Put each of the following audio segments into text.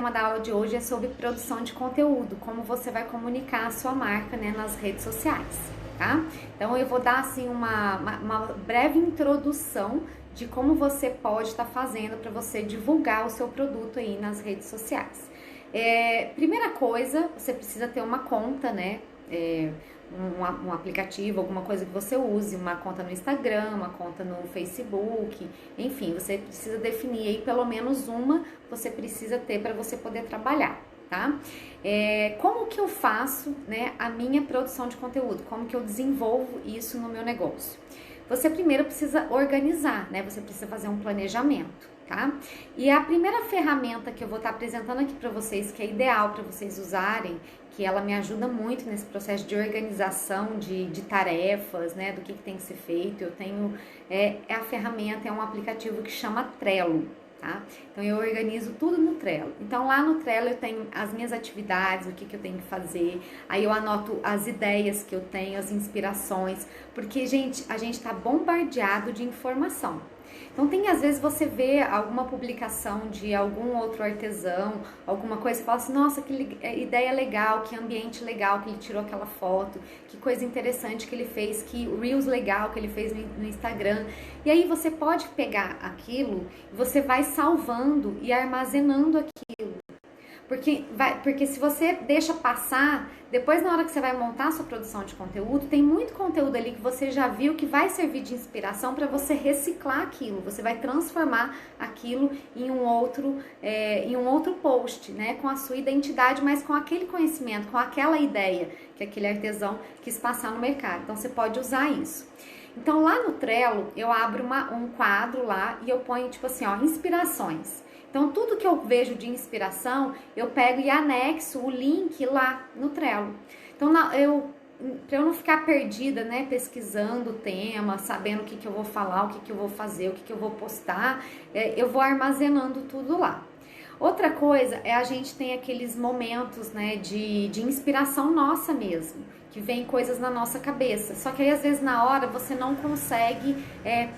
O tema da aula de hoje é sobre produção de conteúdo, como você vai comunicar a sua marca, né, nas redes sociais, tá? Então eu vou dar assim uma breve introdução de como você pode estar fazendo para você divulgar o seu produto aí nas redes sociais. Primeira coisa, você precisa ter uma conta, né? Um aplicativo, alguma coisa que você use, uma conta no Instagram, uma conta no Facebook, enfim, você precisa definir aí pelo menos uma, você precisa ter para você poder trabalhar, tá? Como que eu faço, né, a minha produção de conteúdo? Como que eu desenvolvo isso no meu negócio? Você primeiro precisa organizar, né? Você precisa fazer um planejamento, tá? E a primeira ferramenta que eu vou estar apresentando aqui para vocês, que é ideal para vocês usarem, que ela me ajuda muito nesse processo de organização de tarefas, né? Do que tem que ser feito. Eu tenho a ferramenta, é um aplicativo que chama Trello. Tá? Então eu organizo tudo no Trello. Então lá no Trello eu tenho as minhas atividades, o que eu tenho que fazer, aí eu anoto as ideias que eu tenho, as inspirações, porque gente, a gente tá bombardeado de informação. Então tem às vezes você vê alguma publicação de algum outro artesão, alguma coisa e fala assim, nossa, que ideia legal, que ambiente legal que ele tirou aquela foto, que coisa interessante que ele fez, que Reels legal que ele fez no Instagram. E aí você pode pegar aquilo, você vai salvando e armazenando aquilo. Porque se você deixa passar, depois na hora que você vai montar a sua produção de conteúdo, tem muito conteúdo ali que você já viu que vai servir de inspiração para você reciclar aquilo. Você vai transformar aquilo em um outro post, né? Com a sua identidade, mas com aquele conhecimento, com aquela ideia que aquele artesão quis passar no mercado. Então você pode usar isso. Então lá no Trello eu abro um quadro lá e eu ponho tipo assim, ó, inspirações. Então, tudo que eu vejo de inspiração, eu pego e anexo o link lá no Trello. Então, para eu não ficar perdida, né, pesquisando o tema, sabendo o que eu vou falar, o que eu vou fazer, o que eu vou postar, eu vou armazenando tudo lá. Outra coisa a gente tem aqueles momentos, né, de inspiração nossa mesmo, que vem coisas na nossa cabeça. Só que aí, às vezes, na hora, você não consegue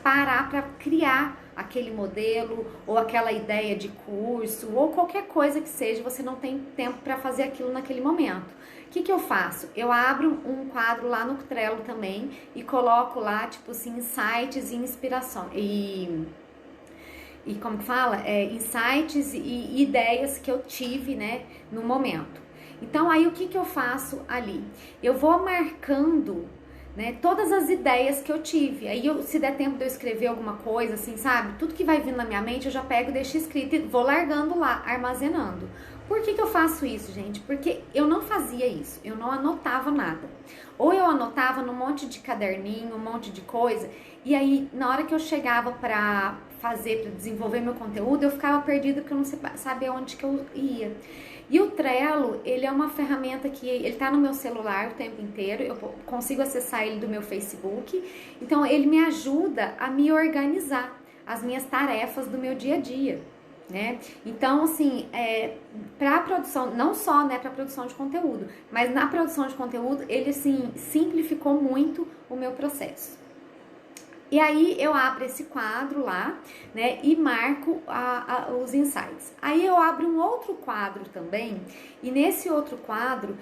parar para criar aquele modelo ou aquela ideia de curso ou qualquer coisa que seja, você não tem tempo para fazer aquilo naquele momento. O que eu faço? Eu abro um quadro lá no Trello também e coloco lá, tipo assim, insights e inspiração. E como que fala? Insights e ideias que eu tive, né, no momento. Então, aí o que eu faço ali? Eu vou marcando, né, todas as ideias que eu tive. Aí, se der tempo de eu escrever alguma coisa, assim, sabe? Tudo que vai vindo na minha mente, eu já pego, deixo escrito e vou largando lá, armazenando. Por que eu faço isso, gente? Porque eu não fazia isso, eu não anotava nada. Ou eu anotava num monte de caderninho, um monte de coisa, e aí, na hora que eu chegava para desenvolver meu conteúdo, eu ficava perdida porque eu não sabia onde que eu ia. E o Trello, ele é uma ferramenta que ele tá no meu celular o tempo inteiro, eu consigo acessar ele do meu Facebook, então ele me ajuda a me organizar as minhas tarefas do meu dia a dia, né? Então, assim, para produção, não só, né, para produção de conteúdo, mas na produção de conteúdo, ele, assim, simplificou muito o meu processo. E aí eu abro esse quadro lá, né, e marco os insights. Aí eu abro um outro quadro também, e nesse outro quadro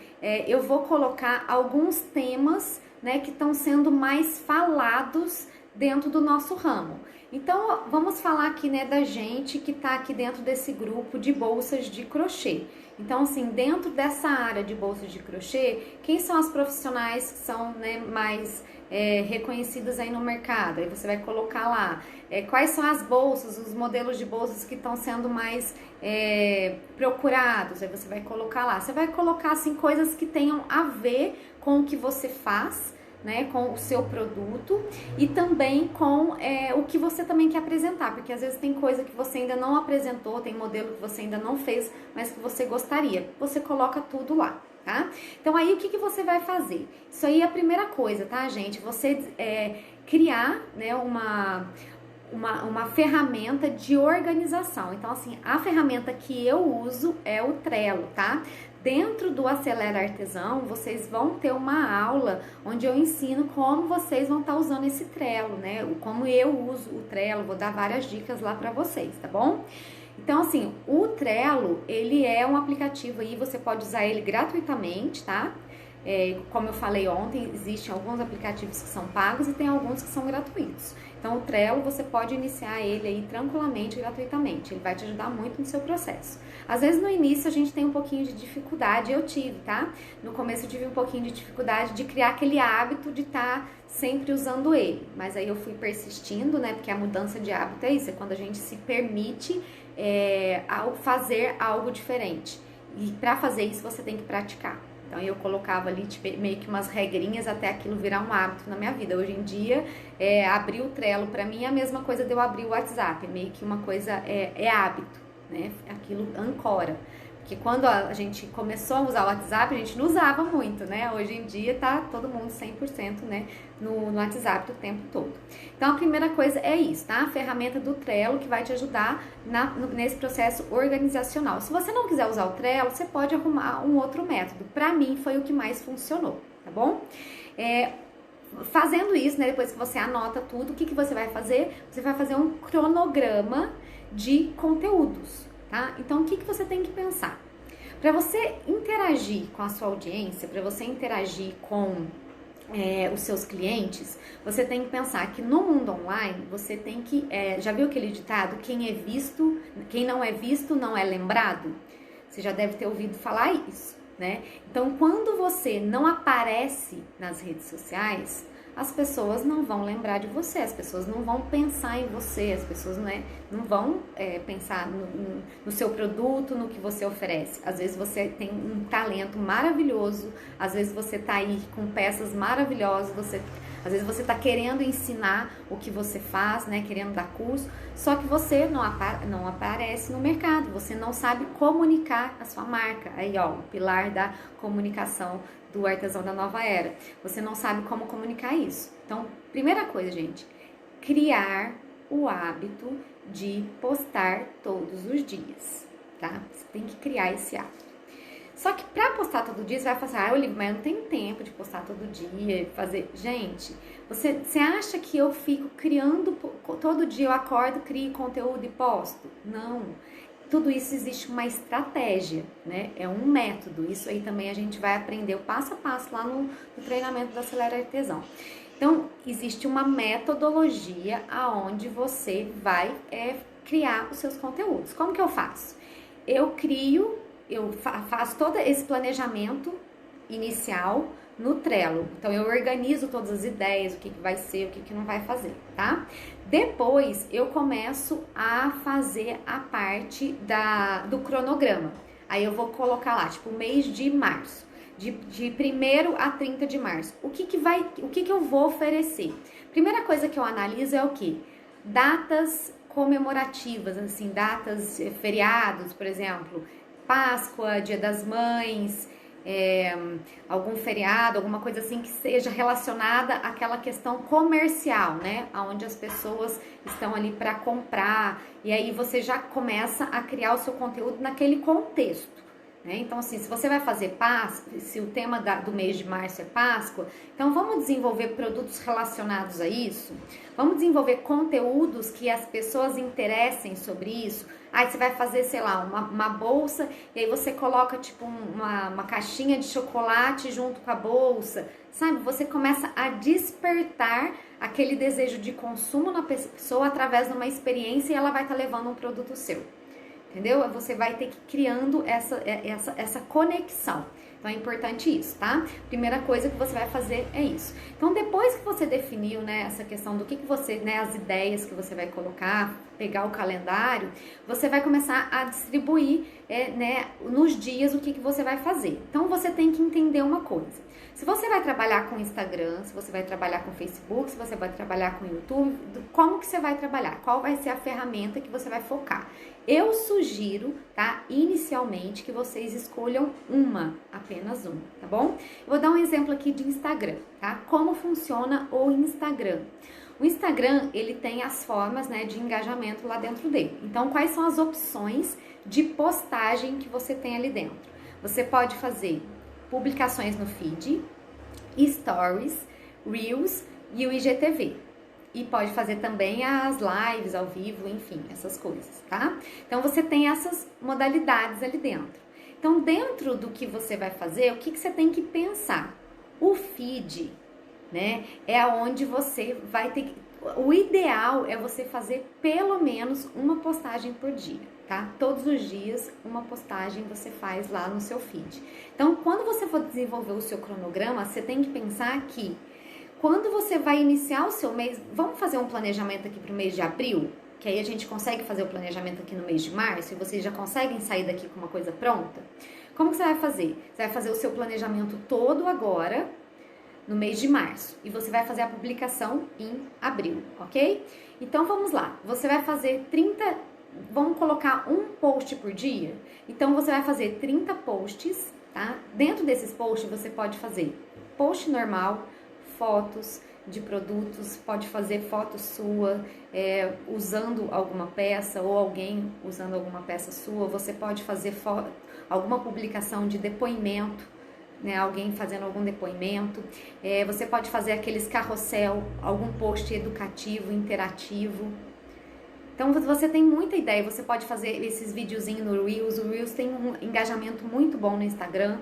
eu vou colocar alguns temas, né, que estão sendo mais falados dentro do nosso ramo. Então, vamos falar aqui, né, da gente que tá aqui dentro desse grupo de bolsas de crochê. Então, assim, dentro dessa área de bolsas de crochê, quem são as profissionais que são, né, mais reconhecidas aí no mercado? Aí você vai colocar lá quais são as bolsas, os modelos de bolsas que estão sendo mais procurados. Aí você vai colocar lá. Você vai colocar, assim, coisas que tenham a ver com o que você faz, né, com o seu produto e também com o que você também quer apresentar, porque às vezes tem coisa que você ainda não apresentou, tem modelo que você ainda não fez, mas que você gostaria. Você coloca tudo lá, tá? Então aí o que você vai fazer? Isso aí é a primeira coisa, tá, gente? Você criar, né, uma ferramenta de organização. Então, assim, a ferramenta que eu uso é o Trello, tá? Dentro do Acelera Artesão, vocês vão ter uma aula onde eu ensino como vocês vão estar usando esse Trello, né? Como eu uso o Trello, vou dar várias dicas lá para vocês, tá bom? Então, assim, o Trello, ele é um aplicativo aí, você pode usar ele gratuitamente, tá? Como eu falei ontem, existem alguns aplicativos que são pagos e tem alguns que são gratuitos. Então, o Trello, você pode iniciar ele aí tranquilamente, gratuitamente. Ele vai te ajudar muito no seu processo. Às vezes, no início, a gente tem um pouquinho de dificuldade, eu tive, tá? No começo, eu tive um pouquinho de dificuldade de criar aquele hábito de estar sempre usando ele. Mas aí eu fui persistindo, né? Porque a mudança de hábito é isso, é quando a gente se permite ao fazer algo diferente. E para fazer isso, você tem que praticar. Então eu colocava ali tipo, meio que umas regrinhas até aquilo virar um hábito na minha vida. Hoje em dia, abrir o Trello para mim é a mesma coisa de eu abrir o WhatsApp, meio que uma coisa hábito, né? Aquilo ancora. Porque quando a gente começou a usar o WhatsApp, a gente não usava muito, né? Hoje em dia tá todo mundo 100%, né, no WhatsApp o tempo todo. Então a primeira coisa é isso, tá? A ferramenta do Trello que vai te ajudar nesse processo organizacional. Se você não quiser usar o Trello, você pode arrumar um outro método. Pra mim foi o que mais funcionou, tá bom? Fazendo isso, né, depois que você anota tudo, o que você vai fazer? Você vai fazer um cronograma de conteúdos. Tá? Então, o que você tem que pensar? Para você interagir com a sua audiência, para você interagir com os seus clientes, você tem que pensar que no mundo online, você tem que... já viu aquele ditado? Quem não é visto não é lembrado? Você já deve ter ouvido falar isso, né? Então, quando você não aparece nas redes sociais, as pessoas não vão lembrar de você, as pessoas não vão pensar em você, as pessoas não vão pensar no seu produto, no que você oferece. Às vezes você tem um talento maravilhoso, às vezes você tá aí com peças maravilhosas, às vezes você tá querendo ensinar o que você faz, né, querendo dar curso, só que você não aparece no mercado, você não sabe comunicar a sua marca. Aí, ó, o pilar da comunicação do artesão da nova era. Você não sabe como comunicar isso. Então, primeira coisa, gente, criar o hábito de postar todos os dias, tá? Você tem que criar esse hábito. Só que pra postar todo dia, você vai falar assim, Olivia, mas eu não tenho tempo de postar todo dia, fazer... Gente, você acha que eu fico criando, todo dia eu acordo, crio conteúdo e posto? Não. Tudo isso existe uma estratégia, né? É um método. Isso aí também a gente vai aprender o passo a passo lá no treinamento da Acelera Artesão. Então, existe uma metodologia aonde você vai criar os seus conteúdos. Como que eu faço? Eu faço todo esse planejamento inicial no Trello. Então, eu organizo todas as ideias, o que vai ser, o que não vai fazer, tá? Depois, eu começo a fazer a parte do cronograma. Aí, eu vou colocar lá, tipo, o mês de março. De 1º a 30 de março. O que eu vou oferecer? Primeira coisa que eu analiso é o quê? Datas comemorativas, assim, datas, feriados, por exemplo, Páscoa, Dia das Mães, algum feriado, alguma coisa assim que seja relacionada àquela questão comercial, né? Onde as pessoas estão ali para comprar, e aí você já começa a criar o seu conteúdo naquele contexto. Então, assim, se você vai fazer Páscoa, se o tema do mês de março é Páscoa, então vamos desenvolver produtos relacionados a isso, vamos desenvolver conteúdos que as pessoas interessem sobre isso. Aí você vai fazer, sei lá, uma bolsa, e aí você coloca, tipo, uma caixinha de chocolate junto com a bolsa, sabe? Você começa a despertar aquele desejo de consumo na pessoa através de uma experiência, e ela vai estar levando um produto seu. Entendeu? Você vai ter que ir criando essa conexão. Então, é importante isso, tá? Primeira coisa que você vai fazer é isso. Então, depois que você definiu, né, essa questão do que você, né, as ideias que você vai colocar, pegar o calendário, você vai começar a distribuir, né, nos dias o que você vai fazer. Então, você tem que entender uma coisa. Se você vai trabalhar com Instagram, se você vai trabalhar com Facebook, se você vai trabalhar com YouTube, como que você vai trabalhar? Qual vai ser a ferramenta que você vai focar? Eu sugiro, tá, inicialmente, que vocês escolham apenas uma, tá bom? Eu vou dar um exemplo aqui de Instagram, tá? Como funciona o Instagram? O Instagram, ele tem as formas, né, de engajamento lá dentro dele. Então, quais são as opções de postagem que você tem ali dentro? Você pode fazer publicações no feed, stories, reels e o IGTV. e pode fazer também as lives ao vivo, enfim, essas coisas, tá? Então você tem essas modalidades ali dentro. Então, dentro do que você vai fazer, o que você tem que pensar? O feed, né, é aonde você vai ter que... O ideal é você fazer pelo menos uma postagem por dia, tá? Todos os dias, uma postagem você faz lá no seu feed. Então, quando você for desenvolver o seu cronograma, você tem que pensar que quando você vai iniciar o seu mês, vamos fazer um planejamento aqui para o mês de abril? Que aí a gente consegue fazer o planejamento aqui no mês de março e vocês já conseguem sair daqui com uma coisa pronta? Como que você vai fazer? Você vai fazer o seu planejamento todo agora, no mês de março, e você vai fazer a publicação em abril, ok? Então vamos lá, você vai fazer 30, vamos colocar um post por dia? Então você vai fazer 30 posts, tá? Dentro desses posts você pode fazer post normal, fotos de produtos, pode fazer foto sua usando alguma peça ou alguém usando alguma peça sua, você pode fazer alguma publicação de depoimento, né, alguém fazendo algum depoimento, você pode fazer aqueles carrossel, algum post educativo, interativo. Então você tem muita ideia, você pode fazer esses videozinhos no Reels, o Reels tem um engajamento muito bom no Instagram,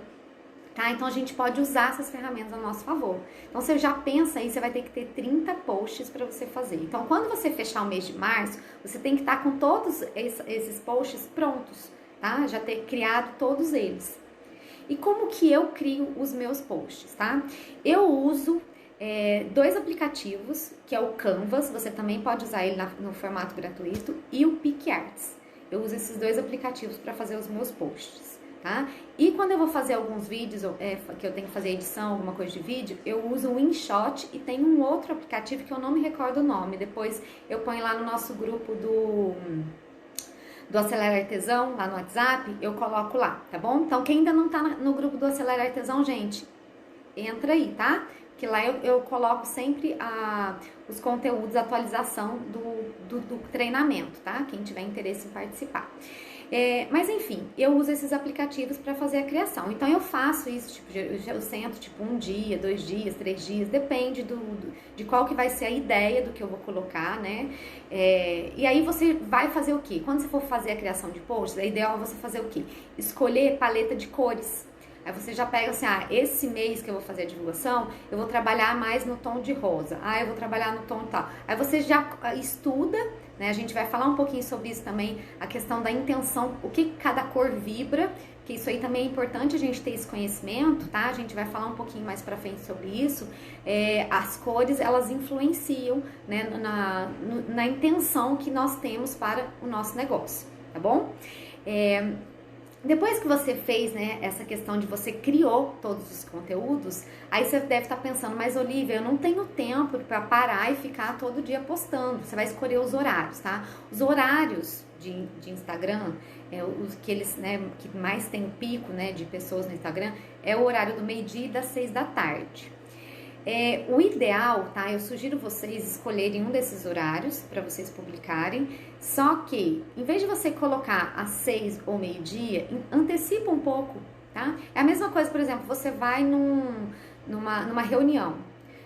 tá? Então a gente pode usar essas ferramentas a nosso favor. Então você já pensa aí, você vai ter que ter 30 posts para você fazer. Então quando você fechar o mês de março, você tem que estar com todos esses posts prontos, tá? Já ter criado todos eles. E como que eu crio os meus posts, tá? Eu uso dois aplicativos, que é o Canvas, você também pode usar ele no formato gratuito, e o PicArts. Eu uso esses dois aplicativos para fazer os meus posts, tá? E quando eu vou fazer alguns vídeos, que eu tenho que fazer edição, alguma coisa de vídeo, eu uso o InShot e tem um outro aplicativo que eu não me recordo o nome, depois eu ponho lá no nosso grupo do Acelera Artesão, lá no WhatsApp, eu coloco lá, tá bom? Então, quem ainda não tá no grupo do Acelera Artesão, gente, entra aí, tá? Que lá eu coloco sempre os conteúdos, a atualização do treinamento, tá? Quem tiver interesse em participar. Mas enfim, eu uso esses aplicativos para fazer a criação. Então eu faço isso, tipo, eu sento tipo 1 dia, 2 dias, 3 dias, depende de qual que vai ser a ideia do que eu vou colocar, né? E aí você vai fazer o quê? Quando você for fazer a criação de posts, é ideal você fazer o quê? Escolher paleta de cores. Aí você já pega assim, esse mês que eu vou fazer a divulgação, eu vou trabalhar mais no tom de rosa. Eu vou trabalhar no tom tal. Aí você já estuda, né? A gente vai falar um pouquinho sobre isso também, a questão da intenção, o que cada cor vibra, que isso aí também é importante a gente ter esse conhecimento, tá? A gente vai falar um pouquinho mais pra frente sobre isso. As cores, elas influenciam, né, na intenção que nós temos para o nosso negócio, tá bom? Depois que você fez, né, essa questão de você criou todos os conteúdos, aí você deve estar pensando, mas Olivia, eu não tenho tempo para parar e ficar todo dia postando. Você vai escolher os horários, tá? Os horários de Instagram, os que eles, né, que mais tem o pico, né, de pessoas no Instagram, é o horário do meio-dia e das 6 da tarde. O ideal, tá? Eu sugiro vocês escolherem um desses horários para vocês publicarem. Só que, em vez de você colocar às 6 ou meio-dia, antecipa um pouco, tá? É a mesma coisa, por exemplo, você vai numa reunião.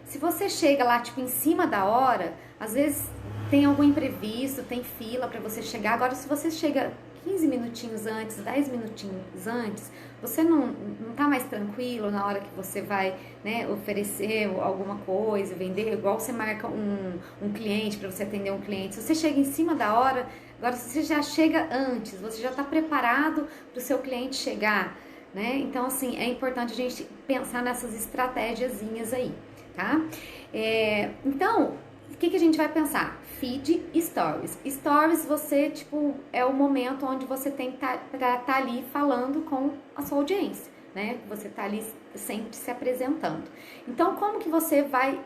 Se você chega lá, tipo, em cima da hora, às vezes tem algum imprevisto, tem fila para você chegar. Agora, se você chega 15 minutinhos antes, 10 minutinhos antes, você não tá mais tranquilo na hora que você vai, né, oferecer alguma coisa, vender, igual você marca um cliente para você atender um cliente. Se você chega em cima da hora, agora se você já chega antes, você já está preparado para o seu cliente chegar, né? Então, assim, é importante a gente pensar nessas estratégiazinhas aí, tá? Então, o que a gente vai pensar? Feed e Stories. Stories, você, tipo, é o momento onde você tem que tá ali falando com a sua audiência, né? Você tá ali sempre se apresentando. Então, como que você vai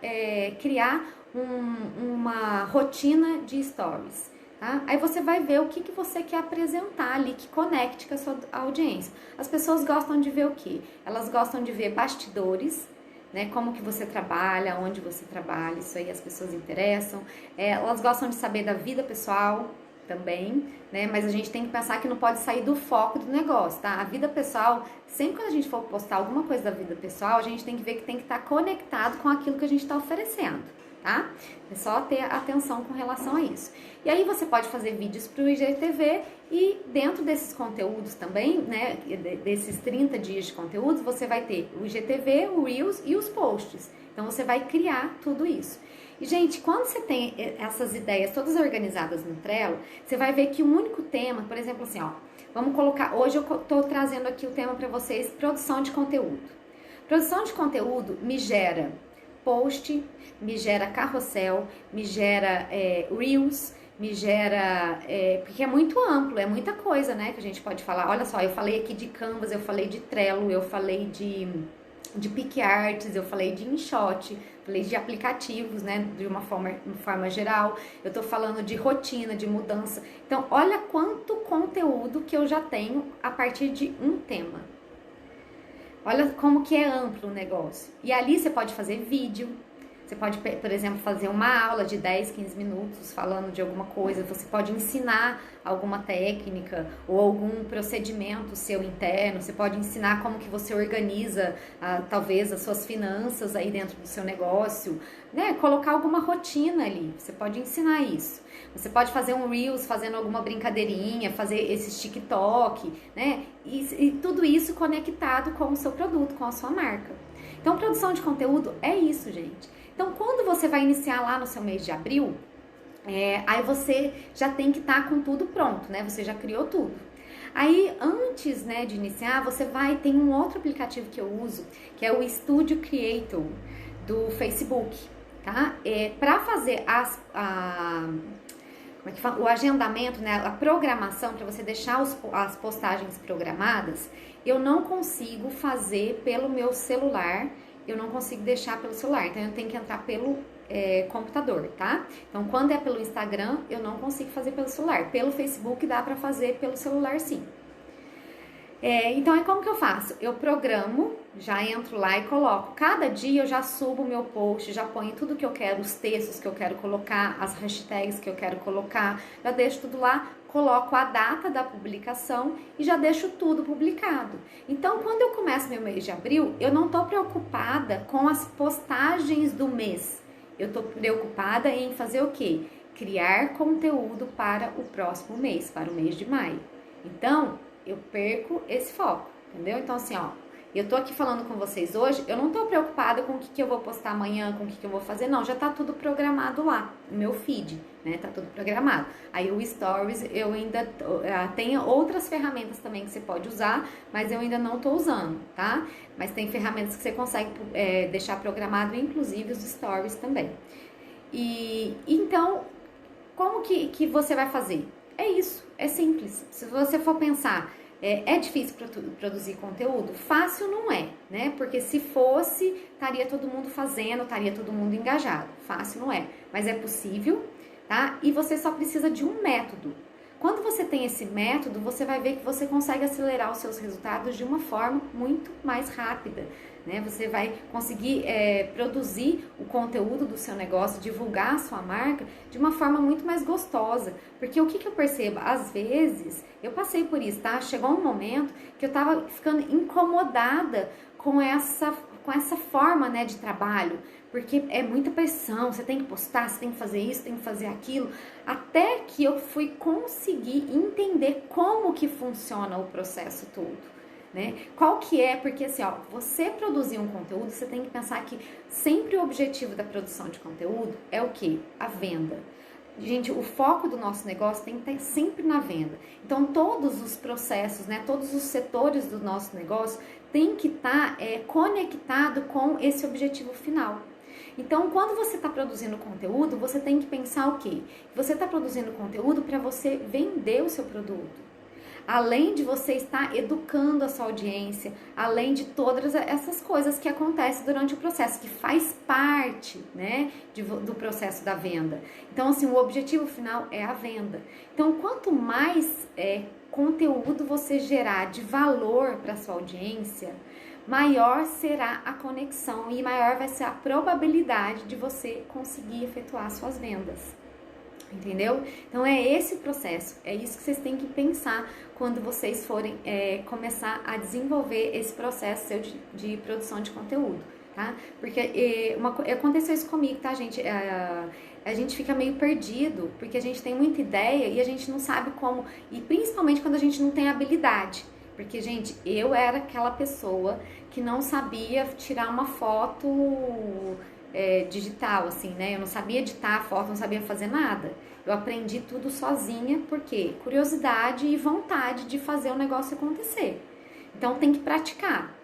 criar uma rotina de Stories? Tá? Aí você vai ver o que você quer apresentar ali, que conecte com a sua audiência. As pessoas gostam de ver o quê? Elas gostam de ver bastidores, né, como que você trabalha, onde você trabalha, isso aí as pessoas interessam. Elas gostam de saber da vida pessoal também, né, mas a gente tem que pensar que não pode sair do foco do negócio, tá? A vida pessoal, sempre que a gente for postar alguma coisa da vida pessoal, a gente tem que ver que tem que estar conectado com aquilo que a gente está oferecendo, tá? É só ter atenção com relação a isso. E aí você pode fazer vídeos para o IGTV e dentro desses conteúdos também, né, desses 30 dias de conteúdos, você vai ter o IGTV, o Reels e os posts. Então você vai criar tudo isso. E, gente, quando você tem essas ideias todas organizadas no Trello, você vai ver que um único tema, por exemplo, assim, ó, vamos colocar, hoje eu tô trazendo aqui o tema para vocês, produção de conteúdo. Produção de conteúdo me gera post, me gera carrossel, me gera Reels, me gera, porque é muito amplo, é muita coisa, né, que a gente pode falar. Olha só, eu falei aqui de Canvas, eu falei de Trello, eu falei de PicArts, eu falei de InShot, falei de aplicativos, né, de uma forma geral. Eu tô falando de rotina, de mudança. Então, olha quanto conteúdo que eu já tenho a partir de um tema. Olha como que é amplo o negócio. E ali você pode fazer vídeo, você pode, por exemplo, fazer uma aula de 10, 15 minutos falando de alguma coisa, você pode ensinar alguma técnica ou algum procedimento seu interno, você pode ensinar como que você organiza, talvez, as suas finanças aí dentro do seu negócio, né? Colocar alguma rotina ali, você pode ensinar isso. Você pode fazer um Reels fazendo alguma brincadeirinha, fazer esse TikTok, né? E tudo isso conectado com o seu produto, com a sua marca. Então, produção de conteúdo é isso, gente. Então, quando você vai iniciar lá no seu mês de abril, aí você já tem que estar com tudo pronto, né? Você já criou tudo. Aí, antes, né, de iniciar, tem um outro aplicativo que eu uso, que é o Studio Creator do Facebook, tá? Para fazer o agendamento, né, a programação, para você deixar as postagens programadas, eu não consigo fazer pelo meu celular, eu não consigo deixar pelo celular, então eu tenho que entrar pelo computador, tá? Então, quando é pelo Instagram, eu não consigo fazer pelo celular. Pelo Facebook dá pra fazer pelo celular, sim. Então, como que eu faço? Eu programo, já entro lá e coloco. Cada dia eu já subo o meu post, já ponho tudo que eu quero, os textos que eu quero colocar, as hashtags que eu quero colocar, já deixo tudo lá, coloco a data da publicação e já deixo tudo publicado. Então, quando eu começo meu mês de abril, eu não tô preocupada com as postagens do mês. Eu tô preocupada em fazer o quê? Criar conteúdo para o próximo mês, para o mês de maio. Então, eu perco esse foco, entendeu? Então, assim, ó, eu tô aqui falando com vocês hoje, eu não tô preocupada com o que eu vou postar amanhã, com o que eu vou fazer, não, já tá tudo programado lá, no meu feed, né, tá tudo programado. Aí o Stories, eu ainda tenho outras ferramentas também que você pode usar, mas eu ainda não tô usando, tá? Mas tem ferramentas que você consegue deixar programado, inclusive os Stories também. E então, como que você vai fazer? É isso, é simples. Se você for pensar, é difícil produzir conteúdo? Fácil não é, né? Porque se fosse, estaria todo mundo fazendo, estaria todo mundo engajado. Fácil não é, mas é possível, tá? E você só precisa de um método. Quando você tem esse método, você vai ver que você consegue acelerar os seus resultados de uma forma muito mais rápida, né? Você vai conseguir produzir o conteúdo do seu negócio, divulgar a sua marca de uma forma muito mais gostosa. Porque o que eu percebo? Às vezes, eu passei por isso, tá? Chegou um momento que eu tava ficando incomodada com essa forma, né, de trabalho, porque é muita pressão, você tem que postar, você tem que fazer isso, tem que fazer aquilo, até que eu fui conseguir entender como que funciona o processo todo, né? Qual que é, porque assim, ó, você produzir um conteúdo, você tem que pensar que sempre o objetivo da produção de conteúdo é o quê? A venda. Gente, o foco do nosso negócio tem que estar sempre na venda. Então, todos os processos, né, todos os setores do nosso negócio tem que estar conectado com esse objetivo final. Então, quando você está produzindo conteúdo, você tem que pensar o quê? Você está produzindo conteúdo para você vender o seu produto. Além de você estar educando a sua audiência, além de todas essas coisas que acontecem durante o processo, que faz parte, né, do processo da venda. Então, assim, o objetivo final é a venda. Então, quanto mais conteúdo você gerar de valor para sua audiência, maior será a conexão e maior vai ser a probabilidade de você conseguir efetuar suas vendas. Entendeu? Então é esse o processo, é isso que vocês têm que pensar quando vocês forem começar a desenvolver esse processo seu de produção de conteúdo, tá? Porque aconteceu isso comigo, tá, gente? A gente fica meio perdido, porque a gente tem muita ideia e a gente não sabe como, e principalmente quando a gente não tem habilidade. Porque, gente, eu era aquela pessoa que não sabia tirar uma foto digital, assim, né? Eu não sabia editar a foto, não sabia fazer nada. Eu aprendi tudo sozinha, porque curiosidade e vontade de fazer o negócio acontecer. Então tem que praticar.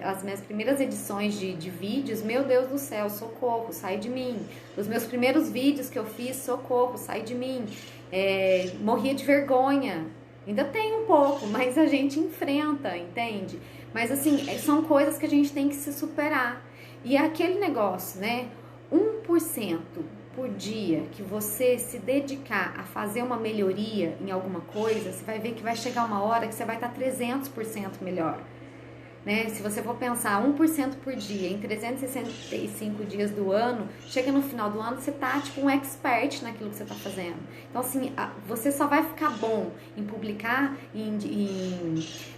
As minhas primeiras edições de vídeos, meu Deus do céu, socorro, sai de mim. Os meus primeiros vídeos que eu fiz, socorro, sai de mim. Morria de vergonha. Ainda tem um pouco, mas a gente enfrenta, entende? Mas assim, são coisas que a gente tem que se superar. E é aquele negócio, né? 1% por dia que você se dedicar a fazer uma melhoria em alguma coisa, você vai ver que vai chegar uma hora que você vai estar 300% melhor. Né? Se você for pensar 1% por dia em 365 dias do ano, chega no final do ano, você tá tipo um expert naquilo que você tá fazendo. Então assim, você só vai ficar bom em publicar, em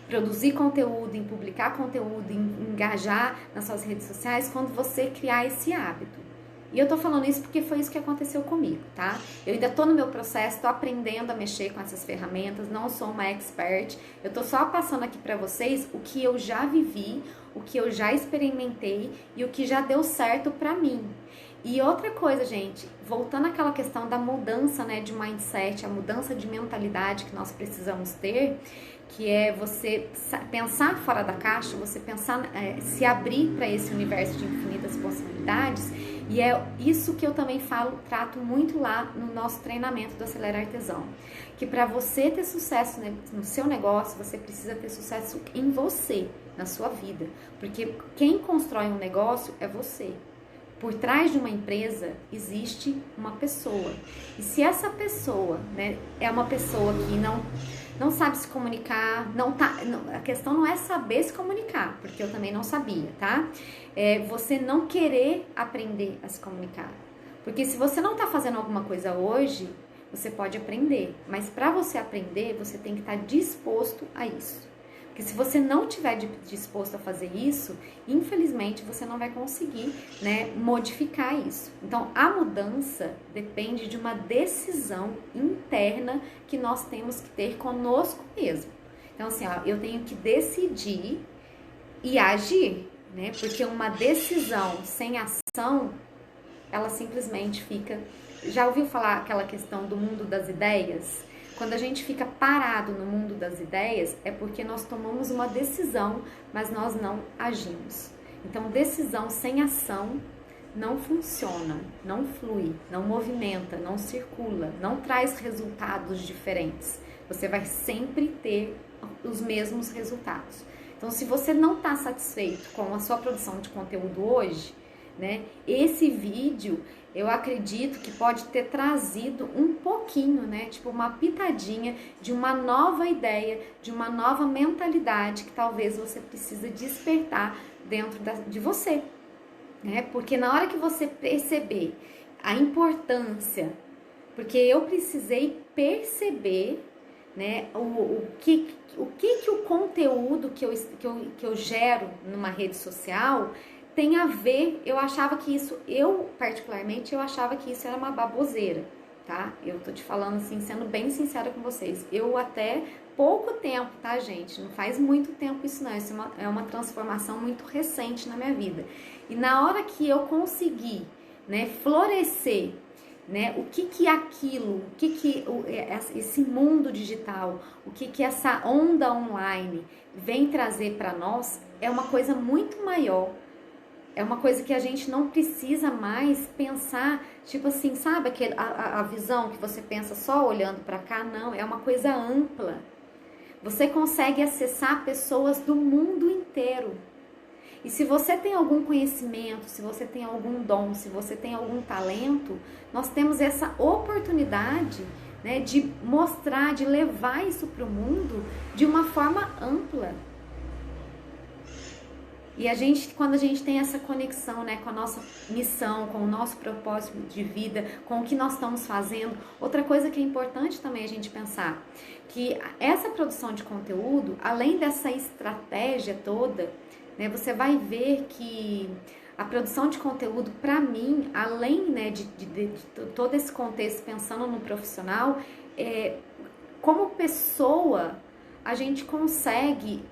produzir conteúdo, em publicar conteúdo, em engajar nas suas redes sociais quando você criar esse hábito. E eu tô falando isso porque foi isso que aconteceu comigo, tá? Eu ainda tô no meu processo, tô aprendendo a mexer com essas ferramentas, não sou uma expert. Eu tô só passando aqui pra vocês o que eu já vivi, o que eu já experimentei e o que já deu certo pra mim. E outra coisa, gente, voltando àquela questão da mudança, né, de mindset, a mudança de mentalidade que nós precisamos ter, que é você pensar fora da caixa, você pensar, se abrir para esse universo de infinitas possibilidades. E é isso que eu também trato muito lá no nosso treinamento do Acelera Artesão. Que para você ter sucesso, né, no seu negócio, você precisa ter sucesso em você, na sua vida. Porque quem constrói um negócio é você. Por trás de uma empresa existe uma pessoa. E se essa pessoa, né, é uma pessoa que não sabe se comunicar, a questão não é saber se comunicar, porque eu também não sabia, tá? É você não querer aprender a se comunicar. Porque se você não tá fazendo alguma coisa hoje, você pode aprender. Mas para você aprender, você tem que estar disposto a isso. Porque se você não estiver disposto a fazer isso, infelizmente você não vai conseguir, né, modificar isso. Então, a mudança depende de uma decisão interna que nós temos que ter conosco mesmo. Então, assim, ó, eu tenho que decidir e agir, né? Porque uma decisão sem ação, ela simplesmente fica... Já ouviu falar aquela questão do mundo das ideias? Quando a gente fica parado no mundo das ideias, é porque nós tomamos uma decisão, mas nós não agimos. Então, decisão sem ação não funciona, não flui, não movimenta, não circula, não traz resultados diferentes. Você vai sempre ter os mesmos resultados. Então, se você não está satisfeito com a sua produção de conteúdo hoje, né, esse vídeo... eu acredito que pode ter trazido um pouquinho, né? Tipo uma pitadinha de uma nova ideia, de uma nova mentalidade que talvez você precisa despertar dentro de você, né? Porque na hora que você perceber a importância, porque eu precisei perceber, né? O que o conteúdo que eu gero numa rede social tem a ver. Eu achava que isso, particularmente, eu achava que isso era uma baboseira, tá? Eu tô te falando assim, sendo bem sincera com vocês. Eu até pouco tempo, tá, gente? Não faz muito tempo isso não, isso é uma transformação muito recente na minha vida. E na hora que eu consegui, né, florescer, né, o que aquilo, o que esse mundo digital, o que essa onda online vem trazer para nós, é uma coisa muito maior. É uma coisa que a gente não precisa mais pensar, tipo assim, sabe a visão que você pensa só olhando para cá? Não, é uma coisa ampla. Você consegue acessar pessoas do mundo inteiro. E se você tem algum conhecimento, se você tem algum dom, se você tem algum talento, nós temos essa oportunidade, né, de mostrar, de levar isso para o mundo de uma forma ampla. E a gente, quando a gente tem essa conexão, né, com a nossa missão, com o nosso propósito de vida, com o que nós estamos fazendo, outra coisa que é importante também a gente pensar, que essa produção de conteúdo, além dessa estratégia toda, né, você vai ver que a produção de conteúdo, para mim, além, né, de todo esse contexto, pensando no profissional, como pessoa, a gente consegue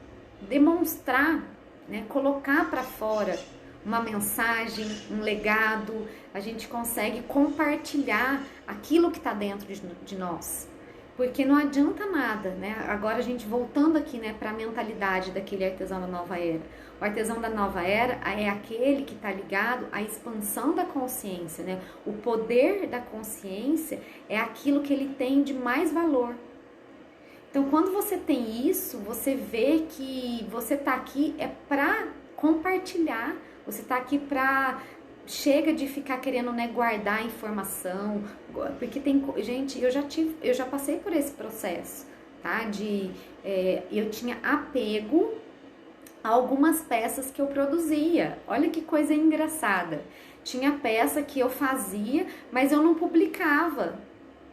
demonstrar, né, colocar para fora uma mensagem, um legado, a gente consegue compartilhar aquilo que está dentro de nós. Porque não adianta nada, né? Agora a gente voltando aqui, né, para a mentalidade daquele artesão da nova era. O artesão da nova era é aquele que está ligado à expansão da consciência, né? O poder da consciência é aquilo que ele tem de mais valor. Então, quando você tem isso, você vê que você está aqui para compartilhar, você está aqui para... Chega de ficar querendo, né, guardar informação, porque tem... Gente, eu já passei por esse processo, tá? Eu tinha apego a algumas peças que eu produzia. Olha que coisa engraçada. Tinha peça que eu fazia, mas eu não publicava.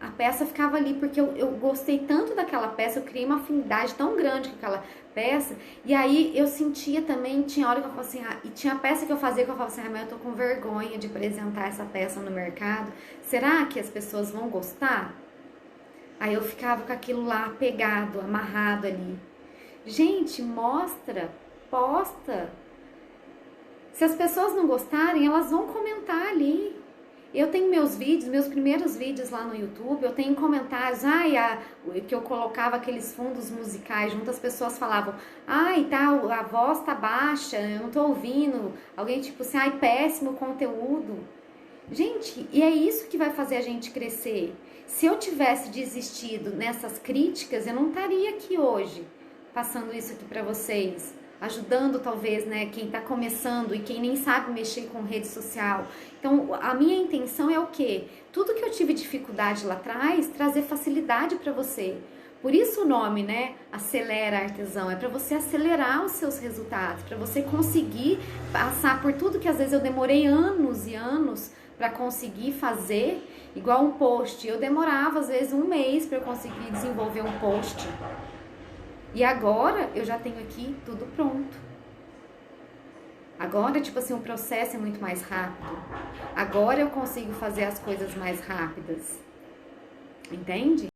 A peça ficava ali, porque eu gostei tanto daquela peça, eu criei uma afinidade tão grande com aquela peça, e aí eu sentia também, tinha hora que eu falava assim, e tinha peça que eu fazia que eu falava assim, mas eu tô com vergonha de apresentar essa peça no mercado, será que as pessoas vão gostar? Aí eu ficava com aquilo lá pegado, amarrado ali. Gente, mostra, posta. Se as pessoas não gostarem, elas vão comentar ali. Eu tenho meus vídeos, meus primeiros vídeos lá no YouTube, eu tenho comentários, que eu colocava aqueles fundos musicais junto, as pessoas falavam, a voz tá baixa, eu não tô ouvindo, alguém tipo assim, péssimo conteúdo. Gente, e é isso que vai fazer a gente crescer. Se eu tivesse desistido nessas críticas, eu não estaria aqui hoje, passando isso aqui pra vocês. Ajudando talvez, né, quem está começando e quem nem sabe mexer com rede social. Então, a minha intenção é o quê? Tudo que eu tive dificuldade lá atrás, trazer facilidade para você. Por isso o nome, né, Acelera Artesão, é para você acelerar os seus resultados, para você conseguir passar por tudo que às vezes eu demorei anos e anos para conseguir fazer, igual um post. Eu demorava às vezes um mês para eu conseguir desenvolver um post. E agora eu já tenho aqui tudo pronto. Agora, tipo assim, o processo é muito mais rápido. Agora eu consigo fazer as coisas mais rápidas. Entende?